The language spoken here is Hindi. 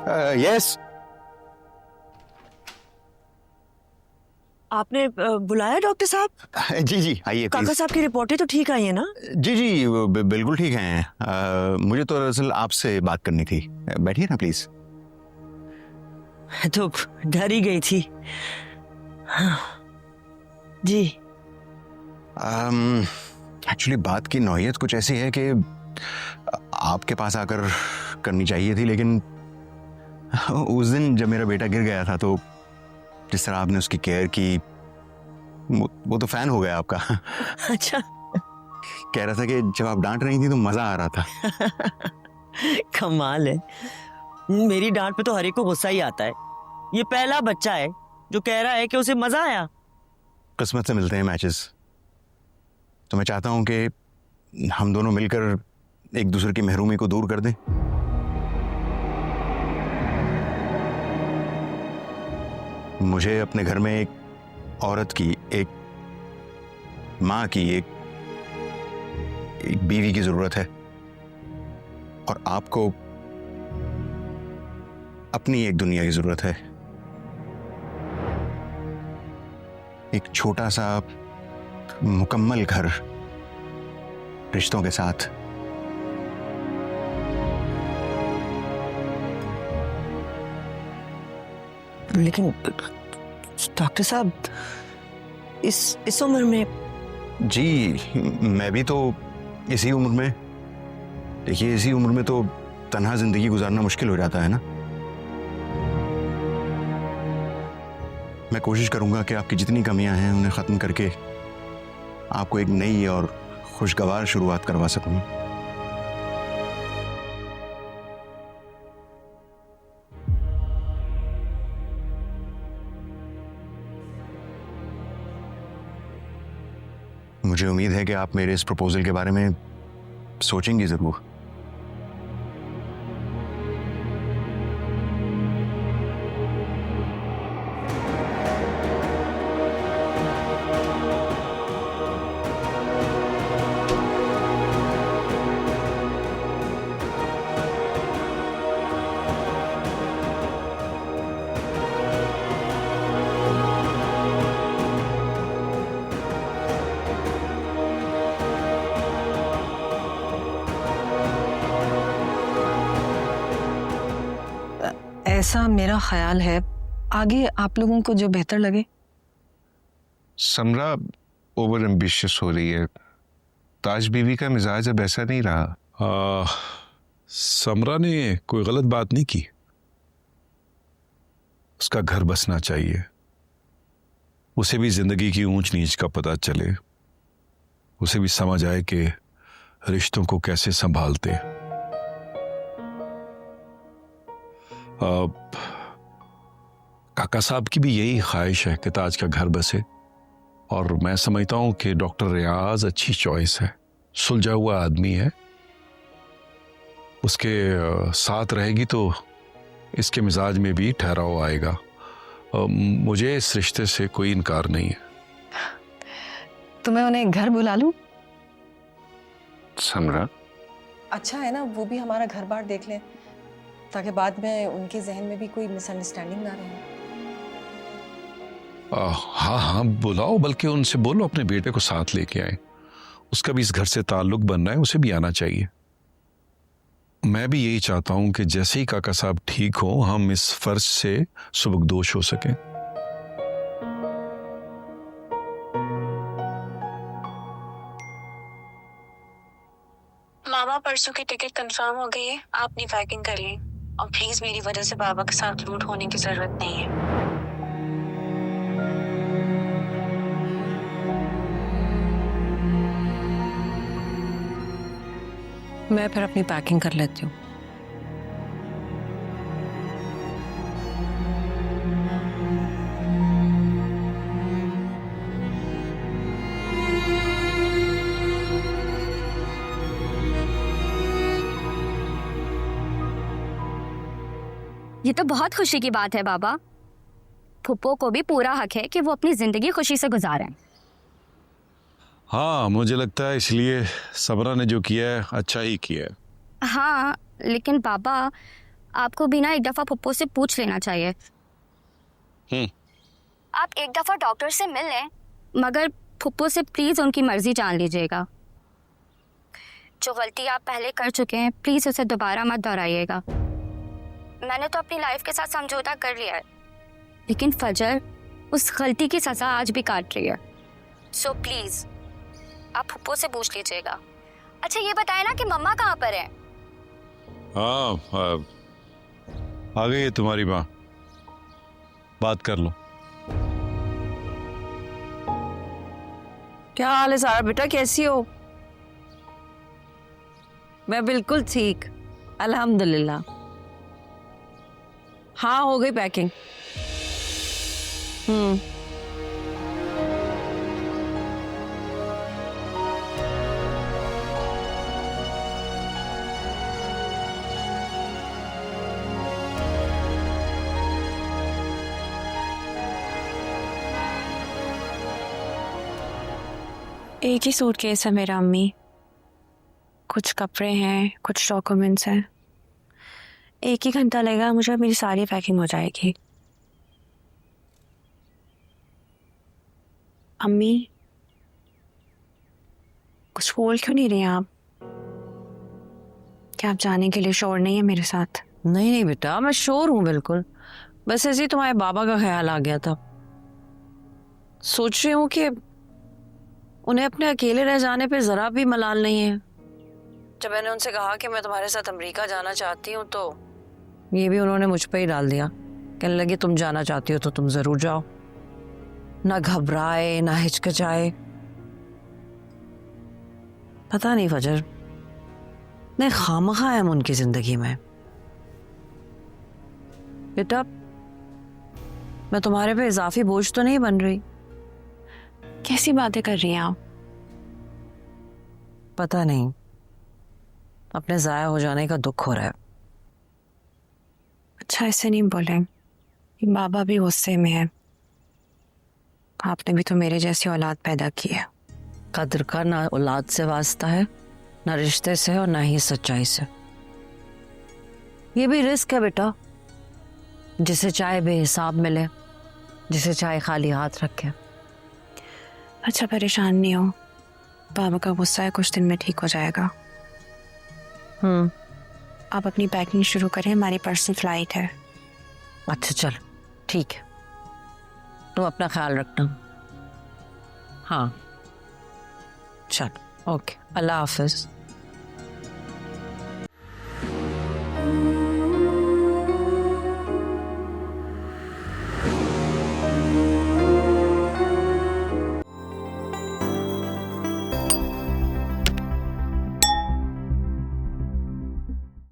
यस। आपने बुलाया डॉक्टर साहब? जी जी आइए काका प्लीज। साहब की रिपोर्टें तो ठीक आई है ना? जी जी बिल्कुल ठीक हैं। मुझे तो दरअसल आपसे बात करनी थी। बैठिए ना प्लीज। तो डर ही गई थी। हाँ, जी। एक्चुअली बात की नौयत कुछ ऐसी है कि आपके पास आकर करनी चाहिए थी, लेकिन उस दिन जब मेरा बेटा गिर गया था तो जिस तरह आपने उसकी केयर की, वो तो फैन हो गया आपका। अच्छा। कह रहा था कि जब आप डांट रही थी तो मजा आ रहा था। कमाल है, मेरी डांट पे तो हर एक को गुस्सा ही आता है। ये पहला बच्चा है जो कह रहा है कि उसे मजा आया। किस्मत से मिलते हैं मैचेस, तो मैं चाहता हूं कि हम दोनों मिलकर एक दूसरे की महरूमी को दूर कर दें। मुझे अपने घर में एक औरत की, एक माँ की, एक बीवी की जरूरत है, और आपको अपनी एक दुनिया की जरूरत है। एक छोटा सा मुकम्मल घर रिश्तों के साथ। लेकिन डॉक्टर साहब, इस उम्र में। जी मैं भी तो इसी उम्र में, देखिए इसी उम्र में तो तन्हा जिंदगी गुजारना मुश्किल हो जाता है ना। मैं कोशिश करूंगा कि आपकी जितनी कमियां हैं उन्हें खत्म करके आपको एक नई और खुशगवार शुरुआत करवा सकूं। मुझे उम्मीद है कि आप मेरे इस प्रपोजल के बारे में सोचेंगी जरूर। ऐसा मेरा ख्याल है, आगे आप लोगों को जो बेहतर लगे। समरा ओवर एम्बिशियस हो रही है। ताज बीवी का मिजाज अब ऐसा नहीं रहा। समरा ने कोई गलत बात नहीं की। उसका घर बसना चाहिए, उसे भी जिंदगी की ऊंच नीच का पता चले, उसे भी समझ आए कि रिश्तों को कैसे संभालते हैं। काका साहब की भी यही ख्वाहिश है कि ताज का घर बसे, और मैं समझता हूं कि डॉक्टर रियाज अच्छी चॉइस है। सुलझा हुआ आदमी है, उसके साथ रहेगी तो इसके मिजाज में भी ठहराव आएगा। मुझे इस रिश्ते से कोई इनकार नहीं है। तो मैं उन्हें घर बुला लूं? समरा अच्छा है ना, वो भी हमारा घर बार देख लें, ताकि बाद में उनके जहन में भी कोई मिसअंडरस्टैंडिंग ना रहे। हाँ हाँ बुलाओ, बल्कि उनसे बोलो अपने बेटे को साथ लेके आए। उसका भी इस घर से ताल्लुक बनना है, उसे भी आना चाहिए। मैं भी यही चाहता हूं कि जैसे ही काका साहब ठीक हो, हम इस फर्ज से सुबकदोश हो सकें। मामा परसों की टिकट कंफर्म हो गई है, आप अपनी पैकिंग कर लें, और प्लीज मेरी वजह से बाबा के साथ लूट होने की जरूरत नहीं है। मैं फिर अपनी पैकिंग कर लेती हूँ। ये तो बहुत खुशी की बात है बाबा। फुप्पो को भी पूरा हक है कि वो अपनी जिंदगी खुशी से गुजारें। हाँ मुझे लगता है इसलिए समरा ने जो किया है अच्छा ही किया है। हाँ लेकिन बाबा, आपको भी ना एक दफा पप्पो से पूछ लेना चाहिए। आप एक दफा डॉक्टर से मिल लें, मगर फुप्पो से प्लीज उनकी मर्जी जान लीजिएगा। जो गलती आप पहले कर चुके हैं प्लीज उसे दोबारा मत दोहराइएगा। मैंने तो अपनी लाइफ के साथ समझौता कर लिया है, लेकिन फजर उस गलती की सजा आज भी काट रही है। सो प्लीज आप फुप्पो से पूछ लीजिएगा। अच्छा ये बताए ना कि मम्मा कहाँ पर है? हाँ, आ गई है तुम्हारी माँ, बात कर लो। क्या हाल है सारा बेटा, कैसी हो? मैं बिल्कुल ठीक, अल्हम्दुलिल्लाह। हाँ हो गई पैकिंग। एक ही सूटकेस है मेरा अम्मी, कुछ कपड़े हैं, कुछ डॉक्यूमेंट्स हैं। एक ही घंटा लगेगा मुझे, मेरी सारी पैकिंग हो जाएगी। अम्मी कुछ बोल क्यों नहीं रही आप? क्या आप जाने के लिए श्योर नहीं है मेरे साथ? नहीं नहीं बेटा, मैं श्योर हूँ बिल्कुल। बस ऐसे ही तुम्हारे बाबा का ख्याल आ गया था। सोच रही हूँ कि उन्हें अपने अकेले रह जाने पे जरा भी मलाल नहीं है। जब मैंने उनसे कहा कि मैं तुम्हारे साथ अमेरिका जाना चाहती हूँ तो ये भी उन्होंने मुझ पे ही डाल दिया। कहने लगे तुम जाना चाहती हो तो तुम जरूर जाओ, ना घबराए ना हिचकिचाए। पता नहीं फजर, नहीं खामखा है उनकी जिंदगी में। बेटा मैं तुम्हारे पे इजाफी बोझ तो नहीं बन रही? कैसी बातें कर रही हैं आप? पता नहीं, अपने जाया हो जाने का दुख हो रहा है। अच्छा ऐसे नहीं बोले, बाबा भी गुस्से में है। आपने भी तो मेरे जैसी औलाद पैदा की है। कद्र का ना औलाद से वास्ता है, ना रिश्ते से और ना ही सच्चाई से। ये भी रिस्क है बेटा, जिसे चाहे बेहिसाब मिले, जिसे चाहे खाली हाथ रखे। अच्छा परेशान नहीं हो, बाबा का गुस्सा है, कुछ दिन में ठीक हो जाएगा। आप अपनी पैकिंग शुरू करें, हमारी पर्सनल फ्लाइट है। अच्छा चल ठीक है, तुम अपना ख्याल रखना। हाँ चल ओके, अल्लाह हाफिज।